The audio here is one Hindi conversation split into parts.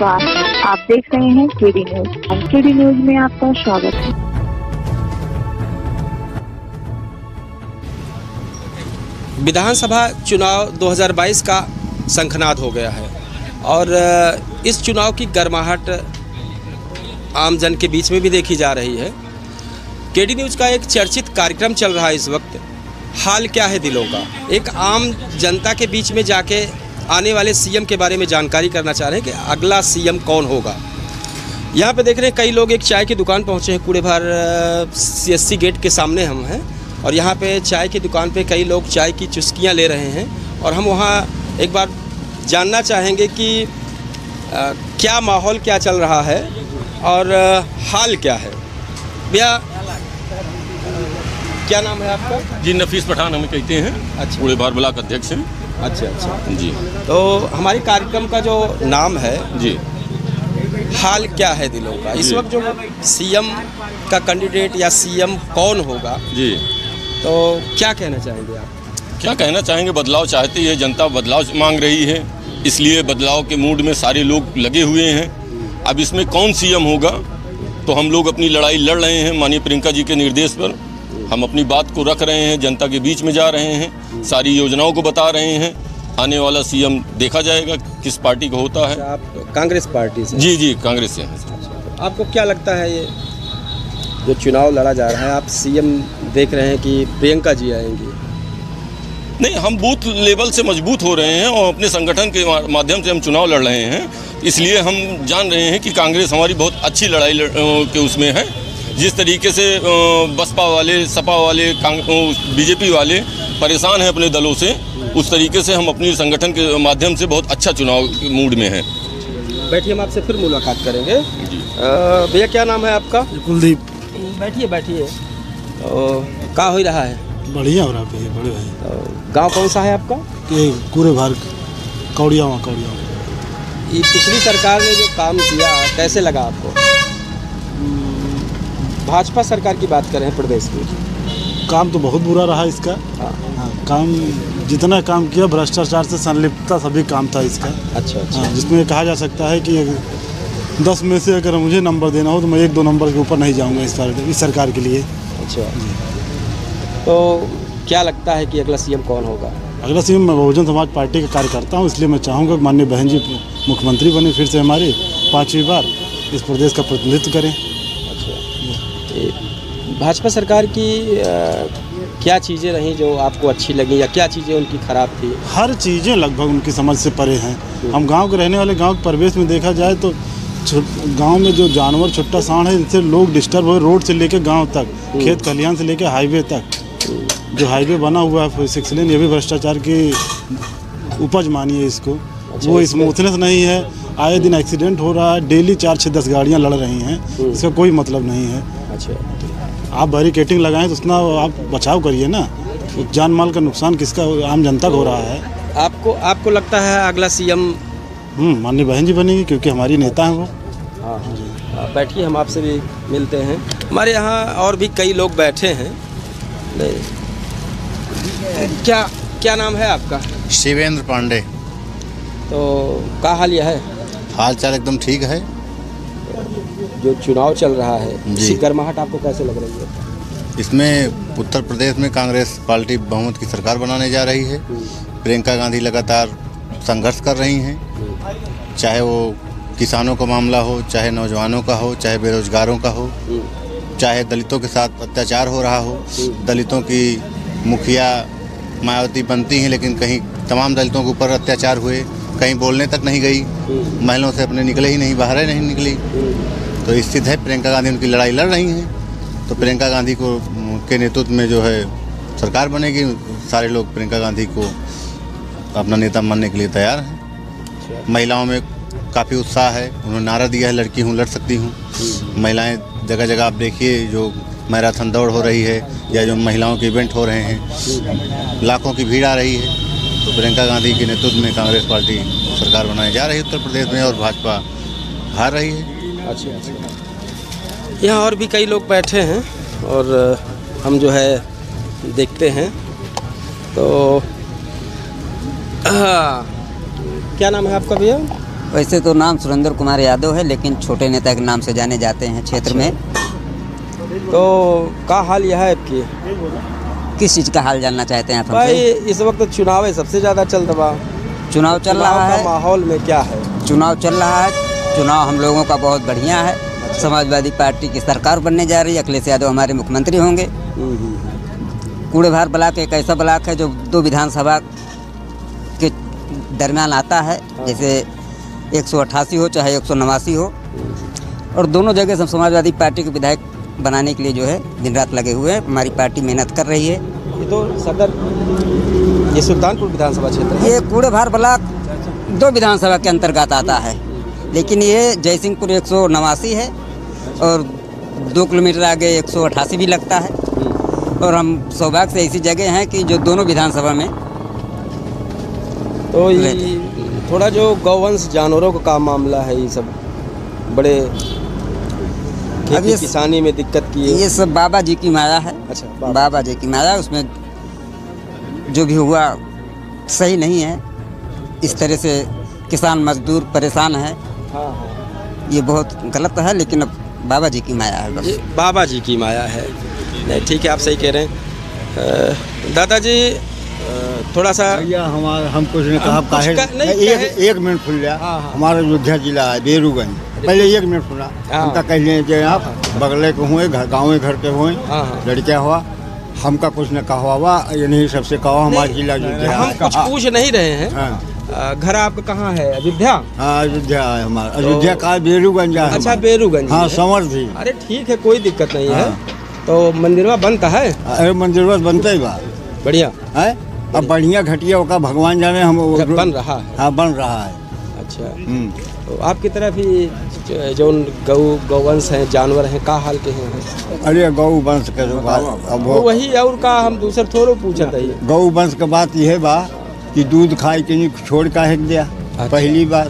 नमस्कार, आप देख रहे हैं केडी न्यूज। केडी न्यूज में आपका स्वागत है। विधानसभा चुनाव 2022 का शंखनाद हो गया है और इस चुनाव की गर्माहट आम जन के बीच में भी देखी जा रही है। केडी न्यूज़ का एक चर्चित कार्यक्रम चल रहा है इस वक्त, हाल क्या है दिलों का। एक आम जनता के बीच में जाके आने वाले सीएम के बारे में जानकारी करना चाह रहे हैं कि अगला सीएम कौन होगा। यहाँ पे देख रहे हैं कई लोग एक चाय की दुकान पहुँचे हैं, कूड़ेभार CSC गेट के सामने हम हैं और यहाँ पे चाय की दुकान पे कई लोग चाय की चुस्कियाँ ले रहे हैं और हम वहाँ एक बार जानना चाहेंगे कि क्या माहौल क्या चल रहा है और हाल क्या है। भैया क्या नाम है आपका? जी नफीस पठान हमें कहते हैं। अच्छा, कूड़ेभार ब्लॉक अध्यक्ष हैं। अच्छा जी, तो हमारे कार्यक्रम का जो नाम है जी हाल क्या है दिलों का। इस वक्त जो सीएम का कैंडिडेट या सीएम कौन होगा, जी, तो क्या कहना चाहेंगे आप? क्या कहना चाहेंगे, बदलाव चाहती है जनता, बदलाव मांग रही है, इसलिए बदलाव के मूड में सारे लोग लगे हुए हैं। अब इसमें कौन सीएम होगा तो हम लोग अपनी लड़ाई लड़ रहे हैं। माननीय प्रियंका जी के निर्देश पर हम अपनी बात को रख रहे हैं, जनता के बीच में जा रहे हैं, सारी योजनाओं को बता रहे हैं। आने वाला सीएम देखा जाएगा किस पार्टी का होता है। आप कांग्रेस पार्टी से? जी कांग्रेस से हैं। तो आपको क्या लगता है ये जो चुनाव लड़ा जा रहा है, आप सीएम देख रहे हैं कि प्रियंका जी आएंगी? नहीं, हम बूथ लेवल से मजबूत हो रहे हैं और अपने संगठन के माध्यम से हम चुनाव लड़ रहे हैं, इसलिए हम जान रहे हैं कि कांग्रेस हमारी बहुत अच्छी लड़ाई के उसमें है। जिस तरीके से बसपा वाले, सपा वाले, बीजेपी वाले परेशान हैं अपने दलों से, उस तरीके से हम अपनी संगठन के माध्यम से बहुत अच्छा चुनाव मूड में हैं। बैठिए, हम आपसे फिर मुलाकात करेंगे। भैया क्या नाम है आपका? कुलदीप। बैठिए। क्या हो रहा है? बढ़िया हो रहा है बड़े भाई। गांव कौन सा है आपका? ये कूड़ेभार कौड़िया। ये पिछली सरकार ने जो काम किया कैसे लगा आपको? भाजपा सरकार की बात करें प्रदेश की, काम तो बहुत बुरा रहा इसका। हाँ, काम जितना काम किया भ्रष्टाचार से संलिप्तता सभी काम था इसका। अच्छा। हाँ, जिसमें कहा जा सकता है कि 10 में से अगर मुझे नंबर देना हो तो मैं 1-2 नंबर के ऊपर नहीं जाऊंगा इस सरकार के लिए। अच्छा, तो क्या लगता है कि अगला सीएम कौन होगा? अगला सीएम मैं बहुजन समाज पार्टी का कार्यकर्ता हूँ, इसलिए मैं चाहूँगा माननीय बहन जी मुख्यमंत्री बने, फिर से हमारी 5वीं बार इस प्रदेश का प्रतिनिधित्व करें। भाजपा सरकार की क्या चीज़ें रहीं जो आपको अच्छी लगी या क्या चीज़ें उनकी ख़राब थी? हर चीज़ें लगभग उनकी समझ से परे हैं। हम गांव के रहने वाले, गांव के परिवेश में देखा जाए तो गांव में जो जानवर छुट्टा सांड है, इनसे लोग डिस्टर्ब हुए। रोड से लेकर गांव तक, खेत खलिहान से लेकर हाईवे तक, जो हाईवे बना हुआ है 6 लेन, ये भी भ्रष्टाचार की उपज मानिए इसको। अच्छा, वो स्मूथनेस नहीं है, आए दिन एक्सीडेंट हो रहा है, डेली 4-6-10 गाड़ियाँ लड़ रही हैं, इसका कोई मतलब नहीं है। अच्छा, आप बैरिकेटिंग लगाएं तो उतना आप बचाव करिए ना, जान माल का नुकसान किसका, आम जनता को हो रहा है। आपको लगता है अगला सीएम माननीय बहन जी बनेगी क्योंकि हमारी नेता हैं वो। हाँ, बैठिए, हम आपसे भी मिलते हैं। हमारे यहाँ और भी कई लोग बैठे हैं। क्या नाम है आपका? शिवेंद्र पांडे। तो क्या हाल यह है? हाल चाल एकदम ठीक है। जो चुनाव चल रहा है, जी, गर्माहट आपको कैसे लग रही है? इसमें उत्तर प्रदेश में कांग्रेस पार्टी बहुमत की सरकार बनाने जा रही है। प्रियंका गांधी लगातार संघर्ष कर रही हैं, चाहे वो किसानों का मामला हो, चाहे नौजवानों का हो, चाहे बेरोजगारों का हो, चाहे दलितों के साथ अत्याचार हो रहा हो। दलितों की मुखिया मायावती बनती हैं, लेकिन कहीं तमाम दलितों के ऊपर अत्याचार हुए, कहीं बोलने तक नहीं गई, महिलाओं से अपने निकले ही नहीं, बाहर ही नहीं निकली। तो स्थित है, प्रियंका गांधी उनकी लड़ाई लड़ रही हैं। तो प्रियंका गांधी को के नेतृत्व में जो है सरकार बनेगी। सारे लोग प्रियंका गांधी को अपना नेता मानने के लिए तैयार हैं। महिलाओं में काफ़ी उत्साह है, उन्होंने नारा दिया है, लड़की हूँ लड़ सकती हूँ। महिलाएं जगह जगह आप देखिए, जो मैराथन दौड़ हो रही है या जो महिलाओं के इवेंट हो रहे हैं, लाखों की भीड़ आ रही है। तो प्रियंका गांधी के नेतृत्व में कांग्रेस पार्टी सरकार बनाने जा रही है उत्तर प्रदेश में, और भाजपा हार रही है। अच्छा। यहाँ और भी कई लोग बैठे हैं और हम जो है देखते हैं। तो क्या नाम है आपका भैया? वैसे तो नाम सुरेंद्र कुमार यादव है, लेकिन छोटे नेता के नाम से जाने जाते हैं क्षेत्र में। तो क्या हाल यह है आपकी? किस चीज़ का हाल जानना चाहते हैं आप भाई? हमसे? इस वक्त चुनाव है, सबसे ज़्यादा चल रहा चुनाव चल रहा है। माहौल में क्या है? चुनाव चल रहा है। चुनाव हम लोगों का बहुत बढ़िया है। समाजवादी पार्टी की सरकार बनने जा रही है। अखिलेश यादव हमारे मुख्यमंत्री होंगे। कूड़ेभार ब्लॉक एक ऐसा ब्लॉक है जो 2 विधानसभा के दरमियान आता है, जैसे 188 हो चाहे 189 हो, और दोनों जगह सब समाजवादी पार्टी के विधायक बनाने के लिए जो है दिन रात लगे हुए हैं। हमारी पार्टी मेहनत कर रही है। ये तो सदर, ये सुल्तानपुर विधानसभा क्षेत्र है। ये कूड़ेभार ब्लॉक 2 विधानसभा के अंतर्गत आता है, लेकिन ये जयसिंहपुर 189 है और 2 किलोमीटर आगे 188 भी लगता है। और हम सौभाग्य से ऐसी जगह हैं कि जो दोनों विधानसभा में। तो ये थोड़ा जो गौवंश जानवरों का मामला है, ये सब बड़े खेती किसानी में दिक्कत की है। ये सब बाबा जी की माया है। अच्छा, बाबा जी की माया, उसमें जो भी हुआ सही नहीं है। इस तरह से किसान मजदूर परेशान है। हाँ। ये बहुत गलत है, लेकिन अब बाबा जी की माया है बस। बाबा जी की माया है। नहीं, ठीक है, आप सही कह रहे हैं। दादाजी थोड़ा सा हम कुछ ने कहा एक मिनट खुल गया। हमारा अयोध्या जिला है बेरूगंज। पहले 1 मिनट सुना। हमका कह लिए आप बगले के हुए, गाँव घर के हुए, लड़किया हुआ, हमका कुछ न कहा हुआ। ये नहीं सबसे कहा हमारा जिला अयोध्या। हम कुछ पूछ नहीं रहे हैं। घर आपका कहाँ है? अयोध्या? हाँ, अयोध्या है हमारा। अयोध्या का बेरूगंज है। अच्छा, बेरूगंज। हाँ, समर्थी। अरे ठीक है, कोई दिक्कत नहीं है। तो मंदिरवा बनता है? अरे मंदिरवा बनता ही बा बढ़िया है। अब बढ़िया घटिया का भगवान जाने। हम बन रहा है। हाँ, बन रहा है। अच्छा, तो आपकी तरफ ही जो गौवंश हैं, जानवर हैं, का हाल के हैं? अरे गौ वंश के अब वही और का हम दूसर थोड़ो पूछत है। गौ वंश के बात यह बा कि दूध खाए के नहीं छोड़ का हेक दिया। पहली बार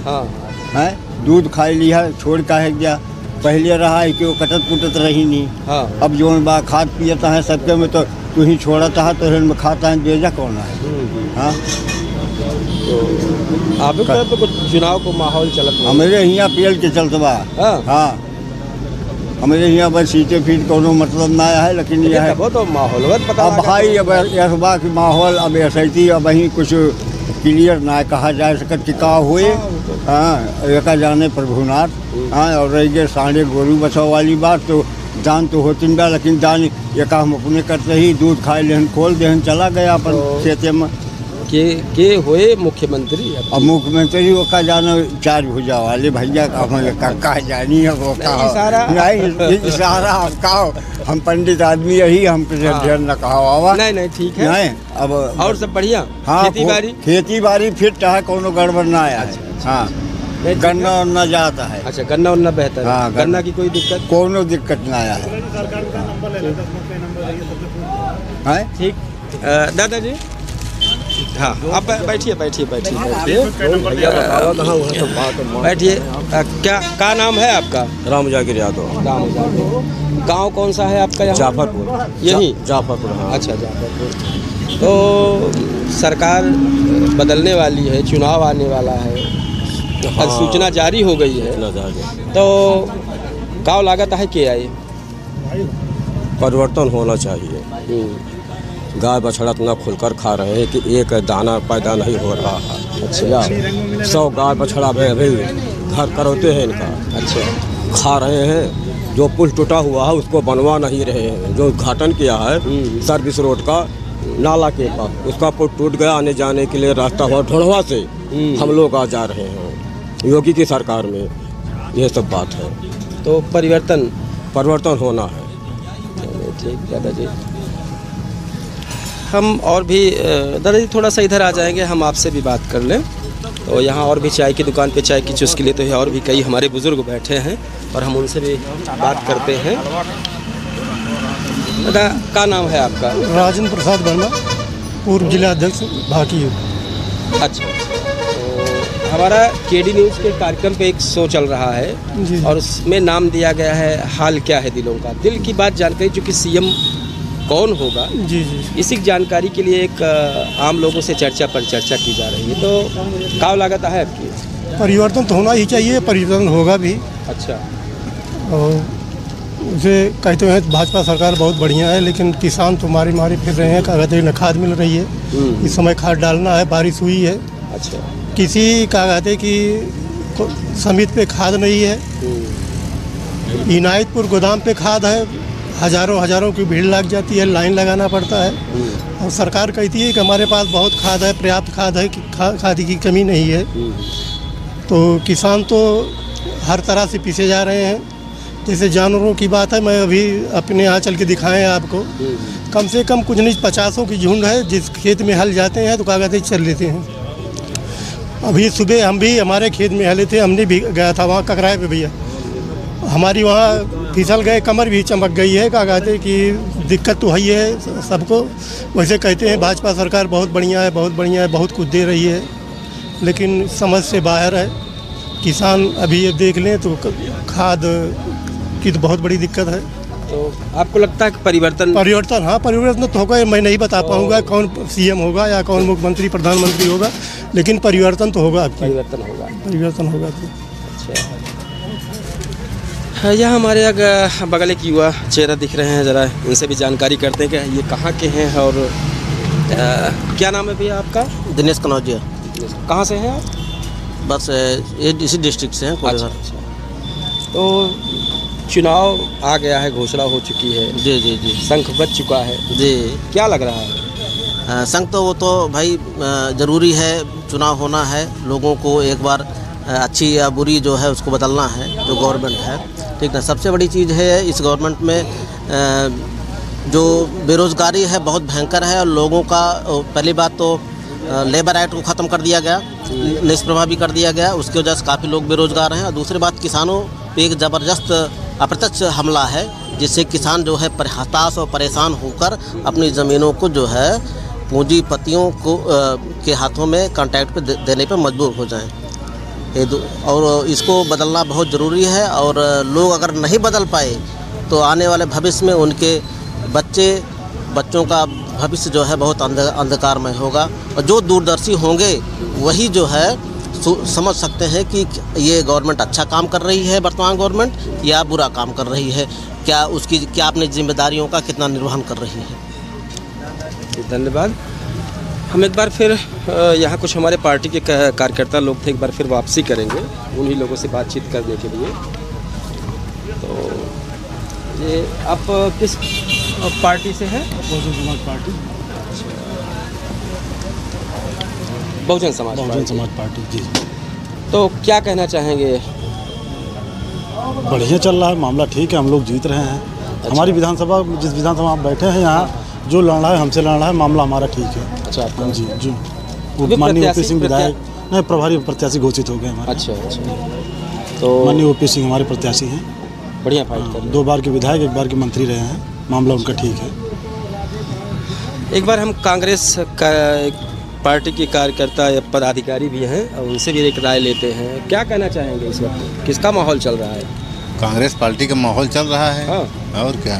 है दूध खाए लिया छोड़ का हेक दिया। पहले रहा है कि वो कटत कुटत रही नहीं। अब जो बा खाद पियता है सबके में, तो तू ही छोड़ता है तो में खाता है, बेजा कौन है? हाँ, तो आप तरफ तो कुछ चुनाव को माहौल चलत हमारे यहाँ पेल के चलते बा। हाँ, हमारे यहाँ बस सीटे फीट कोनो मतलब ना है, लेकिन यह है वो तो माहौल पता। अब भाई अब ऐसा की माहौल अब ऐसा ही, अब वहीं कुछ क्लियर ना कहा जा सकत कि का हुए। हाँ, एक जाने प्रभुनाथ। हाँ, और रह गए सांडे गोरू बचाव वाली बात, तो दान तो होती बा, लेकिन दान एक हम अपने करते ही दूध खाए लेहन खोल देहन चला गया अपन खेते में। के हुए मुख्यमंत्री? अब मुख्यमंत्री वो का जाना 4 भुजा वाले भैया का जानी है वो का नहीं इशारा का। हम पंडित आदमी यही हम न कहा। नहीं ठीक है। नहीं, अब और सब बढ़िया। हाँ, खेती बाड़ी फिट है, कोनो गड़बड़ ना आया। हाँ, गन्ना उन्ना जाता है। अच्छा, गन्ना उन्ना बेहतर है। हाँ, गन्ना की कोई दिक्कत? कोनो दिक्कत ना आया है। ठीक दादाजी। हाँ, आप बैठिए। क्या नाम है आपका? राम जाकिर यादव। गांव कौन सा है आपका? जाफरपुर। यही जाफरपुर। हाँ। अच्छा, जाफरपुर। तो सरकार बदलने वाली है, चुनाव आने वाला है। हाँ, सूचना जारी हो गई है। तो क्या लागत है कि आई परिवर्तन होना चाहिए। गाय बछड़ा इतना खुलकर खा रहे हैं कि एक दाना पैदा नहीं हो रहा है। अच्छा, 100 गाय बछड़ा में अभी घर करौते हैं इनका। अच्छा, खा रहे हैं। जो पुल टूटा हुआ है उसको बनवा नहीं रहे हैं। जो उद्घाटन किया है सर्विस रोड का नाला के पास, उसका पुल टूट गया। आने जाने के लिए रास्ता हुआ ढोढ़वा से हम लोग आ जा रहे हैं। योगी की सरकार में ये सब बात है। तो परिवर्तन होना है। ठीक दादाजी, हम और भी दादाजी थोड़ा सा इधर आ जाएंगे, हम आपसे भी बात कर लें। तो यहाँ और भी चाय की दुकान पे चाय की चुस्की लेते हुए और भी कई हमारे बुजुर्ग बैठे हैं और हम उनसे भी बात करते हैं। दादा, क्या नाम है आपका? राजेंद्र प्रसाद वर्मा, पूर्व जिला अध्यक्ष भाटी। अच्छा, तो हमारा केडी न्यूज़ के कार्यक्रम पे एक शो चल रहा है और उसमें नाम दिया गया है हाल क्या है दिलों का। दिल की बात जानकारी, जो कि सीएम कौन होगा, जी इसी जानकारी के लिए एक आम लोगों से चर्चा की जा रही है। तो क्या लागत है आपकी? परिवर्तन तो होना ही चाहिए, परिवर्तन होगा भी। अच्छा। और उसे कहते हैं भाजपा सरकार बहुत बढ़िया है, लेकिन किसान तो मारी मारी फिर रहे हैं। कहते हैं न खाद मिल रही है, इस समय खाद डालना है, बारिश हुई है। अच्छा। किसी का कहते कि समिति पे खाद नहीं है, इनायतपुर गोदाम पे खाद है, हजारों की भीड़ लग जाती है, लाइन लगाना पड़ता है। और सरकार कहती है कि हमारे पास बहुत खाद है, पर्याप्त खाद है, कि खाद की कमी नहीं है। तो किसान तो हर तरह से पीछे जा रहे हैं। जैसे जानवरों की बात है, मैं अभी अपने यहाँ चल के दिखाएं आपको, कम से कम कुछ नहीं 50 की झुंड है। जिस खेत में हल जाते हैं तो कागज़ चल लेते हैं। अभी सुबह हम भी हमारे खेत में हले थे, हमने भी गया था वहाँ ककराए पे भैया, हमारी वहाँ फिसल गए, कमर भी चमक गई है। क्या कहते हैं कि दिक्कत तो है ही है सबको। वैसे कहते हैं भाजपा सरकार बहुत बढ़िया है, बहुत बढ़िया है, बहुत कुछ दे रही है, लेकिन समझ से बाहर है। किसान अभी ये देख लें तो खाद की तो बहुत बड़ी दिक्कत है। तो आपको लगता है कि परिवर्तन हाँ, परिवर्तन तो होगा। मैं नहीं बता पाऊँगा कौन सीएम होगा या कौन मुख्यमंत्री प्रधानमंत्री होगा, लेकिन परिवर्तन तो होगा। परिवर्तन होगा। अच्छा, यह हमारे बगल एक युवा चेहरा दिख रहे हैं, ज़रा इनसे भी जानकारी करते हैं कि ये कहाँ के हैं और क्या नाम है भैया आपका? दिनेश कनौजिया। कहाँ से हैं आप? बस ये इसी डिस्ट्रिक्ट से हैं। अच्छा। तो चुनाव आ गया है, घोषणा हो चुकी है। जी। शंख बज चुका है जी। क्या लग रहा है? शंख तो वो तो भाई ज़रूरी है, चुनाव होना है, लोगों को एक बार अच्छी या बुरी जो है उसको बदलना है, जो गवर्नमेंट है, ठीक है। सबसे बड़ी चीज़ है इस गवर्नमेंट में जो बेरोज़गारी है बहुत भयंकर है। और लोगों का पहली बात तो लेबर एक्ट को ख़त्म कर दिया गया, निष्प्रभावी कर दिया गया, उसकी वजह से काफ़ी लोग बेरोज़गार हैं। और दूसरी बात, किसानों पे एक ज़बरदस्त अप्रत्यक्ष हमला है, जिससे किसान जो है हताश और परेशान होकर अपनी ज़मीनों को जो है पूंजीपतियों को के हाथों में कॉन्ट्रैक्ट पे देने पे मजबूर हो जाएं। और इसको बदलना बहुत ज़रूरी है। और लोग अगर नहीं बदल पाए तो आने वाले भविष्य में उनके बच्चों का भविष्य जो है बहुत अंधकारमय होगा। और जो दूरदर्शी होंगे वही जो है समझ सकते हैं कि ये गवर्नमेंट अच्छा काम कर रही है, वर्तमान गवर्नमेंट, या बुरा काम कर रही है, क्या अपनी जिम्मेदारियों का कितना निर्वहन कर रही है। धन्यवाद। हम एक बार फिर यहाँ कुछ हमारे पार्टी के कार्यकर्ता लोग थे, एक बार फिर वापसी करेंगे उन्हीं लोगों से बातचीत करने के लिए। तो ये आप किस पार्टी से हैं? बहुजन समाज पार्टी। बहुजन समाज पार्टी जी। तो क्या कहना चाहेंगे? बढ़िया चल रहा है, मामला ठीक है, हम लोग जीत रहे हैं। अच्छा। हमारी विधानसभा, जिस विधानसभा आप बैठे हैं यहाँ, जो लड़ रहा है हमसे लड़ रहा है, मामला हमारा ठीक है। अच्छा जी। माननीय ओपी सिंह विधायक नहीं, प्रभारी प्रत्याशी घोषित हो गए हमारे। अच्छा। तो माननीय ओपी सिंह हमारे प्रत्याशी हैं, बढ़िया फाइट कर रहे हैं। 2 बार के विधायक, 1 बार के मंत्री रहे हैं, मामला उनका ठीक है। एक बार हम कांग्रेस का पार्टी के कार्यकर्ता या पदाधिकारी भी हैं और उनसे भी एक राय लेते हैं। क्या कहना चाहेंगे इस वक्त, किसका माहौल चल रहा है? कांग्रेस पार्टी का माहौल चल रहा है। हाँ। और क्या।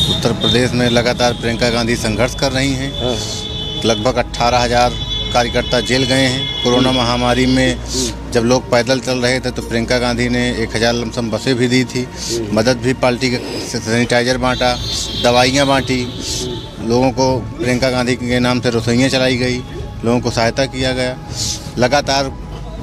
उत्तर प्रदेश में लगातार प्रियंका गांधी संघर्ष कर रही हैं। हाँ। लगभग 18,000 कार्यकर्ता जेल गए हैं। कोरोना महामारी में जब लोग पैदल चल रहे थे तो प्रियंका गांधी ने 1000 लमसम बसें भी दी थी, मदद भी पार्टी से सैनिटाइजर बांटा, दवाइयाँ बांटी, लोगों को प्रियंका गांधी के नाम से रसोइयाँ चलाई गई, लोगों को सहायता किया गया। लगातार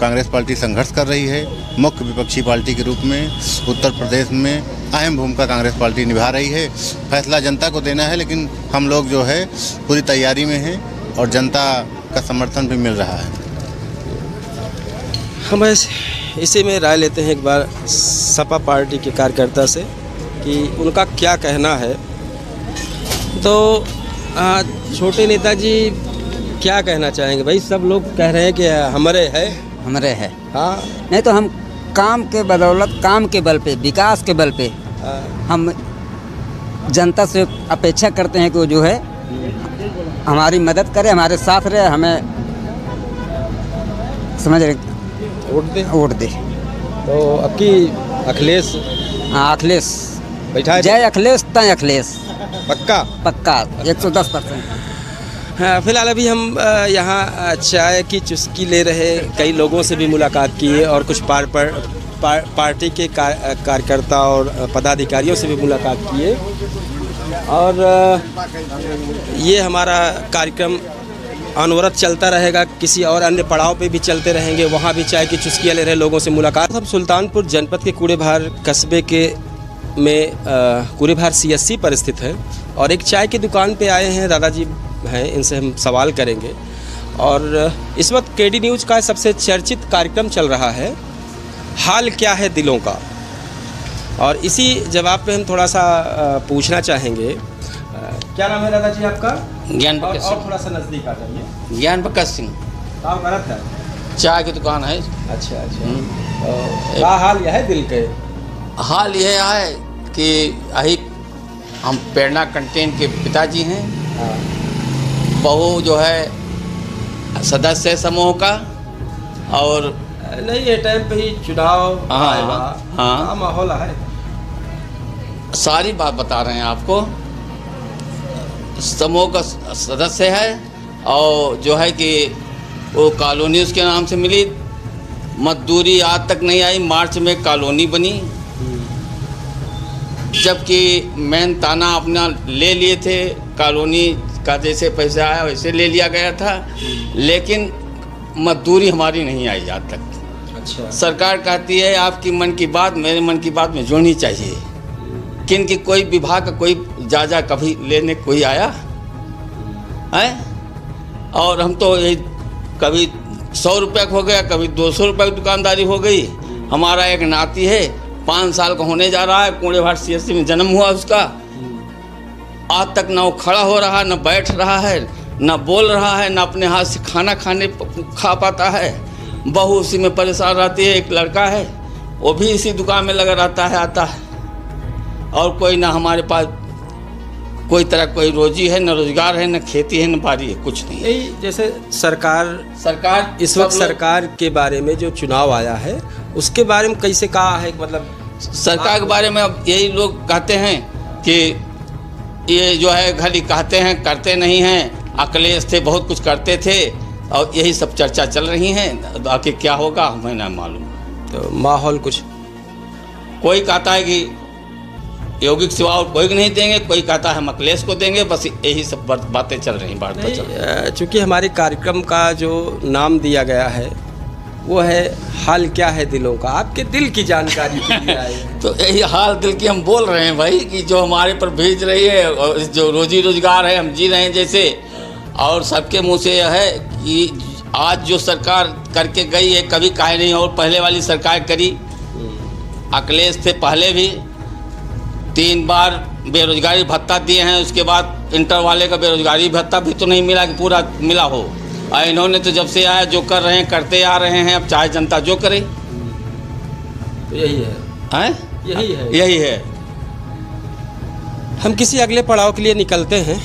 कांग्रेस पार्टी संघर्ष कर रही है। मुख्य विपक्षी पार्टी के रूप में उत्तर प्रदेश में अहम भूमिका कांग्रेस पार्टी निभा रही है। फैसला जनता को देना है, लेकिन हम लोग जो है पूरी तैयारी में हैं और जनता का समर्थन भी मिल रहा है। हम इसी में राय लेते हैं एक बार सपा पार्टी के कार्यकर्ता से कि उनका क्या कहना है। तो छोटे नेताजी क्या कहना चाहेंगे? भाई सब लोग कह रहे हैं कि हमारे है। हाँ। नहीं तो हम काम के बदौलत, काम के बल पे, विकास के बल पे हम जनता से अपेक्षा करते हैं कि वो जो है हमारी मदद करे, हमारे साथ रहे, हमें समझ रहे वोट दे। तो अब की अखिलेश, हाँ अखिलेश बैठा है। जय अखिलेश तय अखिलेश। पक्का 110%। हाँ, फिलहाल अभी हम यहाँ चाय की चुस्की ले रहे, कई लोगों से भी मुलाकात किए और कुछ पार्टी के कार्यकर्ता और पदाधिकारियों से भी मुलाकात किए। और ये हमारा कार्यक्रम अनवरत चलता रहेगा, किसी और अन्य पड़ाव पे भी चलते रहेंगे, वहाँ भी चाय की चुस्कियाँ ले रहे लोगों से मुलाकात। हम सुल्तानपुर जनपद के कूड़ेभार कस्बे में कूड़ेभार CSC पर स्थित है और एक चाय की दुकान पे आए हैं, दादाजी हैं, इनसे हम सवाल करेंगे। और इस वक्त KD न्यूज़ का सबसे चर्चित कार्यक्रम चल रहा है, हाल क्या है दिलों का, और इसी जवाब पे हम थोड़ा सा पूछना चाहेंगे। क्या नाम है दादाजी आपका? ज्ञान प्रकाश सिंह। और थोड़ा सा नज़दीक आ जाइए। ज्ञान प्रकाश सिंह। काम करत है? चाय की दुकान है। अच्छा। क्या हाल यह है दिल के? हाल यह है कि अही हम प्रेरणा कंटेन के पिताजी हैं। बहू जो है सदस्य समूह का, और नहीं ये टाइम पे ही चुनाव आएगा। हाँ, माहौल है। सारी बात बता रहे हैं आपको। समूह का सदस्य है और जो है कि वो कॉलोनी उसके नाम से मिली, मजदूरी आज तक नहीं आई। मार्च में कॉलोनी बनी, जबकि मेन ताना अपना ले लिए थे, कॉलोनी का जैसे पैसा आया वैसे ले लिया गया था, लेकिन मजदूरी हमारी नहीं आई आज तक। अच्छा। सरकार कहती है आपकी मन की बात मेरे मन की बात में जोड़नी चाहिए, किनकी कोई विभाग का कोई जाजा कभी लेने कोई आया है? और हम तो यही कभी 100 रुपये का हो गया, कभी 200 रुपये की दुकानदारी हो गई। हमारा एक नाती है, 5 साल का होने जा रहा है, कूड़ेभार CSC में जन्म हुआ उसका। आज तक ना वो खड़ा हो रहा, ना बैठ रहा है, ना बोल रहा है, ना अपने हाथ से खाना खा पाता है। बहू उसी में परेशान रहती है। एक लड़का है, वो भी इसी दुकान में लगा रहता है, आता है। और कोई ना हमारे पास कोई तरह कोई रोजी है, न रोजगार है, न खेती है, न बाड़ी है, कुछ नहीं। यही जैसे सरकार इस वक्त सरकार के बारे में जो चुनाव आया है उसके बारे में कैसे कहा है, मतलब सरकार के बारे में अब यही लोग कहते हैं कि ये जो है खाली कहते हैं, करते नहीं हैं। अखिलेश थे, बहुत कुछ करते थे, और यही सब चर्चा चल रही हैं। आगे क्या होगा हमें ना मालूम। तो माहौल कुछ, कोई कहता है कि योगी के सिवा और कोई नहीं देंगे, कोई कहता है हम अखिलेश को देंगे, बस यही सब बातें चल रही हैं। चूँकि हमारे कार्यक्रम का जो नाम दिया गया है वो है हाल क्या है दिलों का, आपके दिल की जानकारी के लिए आए हैं। तो यही हाल दिल की हम बोल रहे हैं भाई, कि जो हमारे पर भेज रही है, और जो रोजी रोजगार है हम जी रहे हैं जैसे, और सबके मुँह से यह है कि आज जो सरकार करके गई है कभी काहे नहीं, और पहले वाली सरकार करी। अखिलेश थे पहले भी 3 बार बेरोजगारी भत्ता दिए हैं, उसके बाद इंटर वाले का बेरोजगारी भत्ता भी तो नहीं मिला कि पूरा मिला हो। और इन्होंने तो जब से आया जो कर रहे हैं करते आ रहे हैं, अब चाहे जनता जो करे। तो यही है, यही है। हम किसी अगले पड़ाव के लिए निकलते हैं।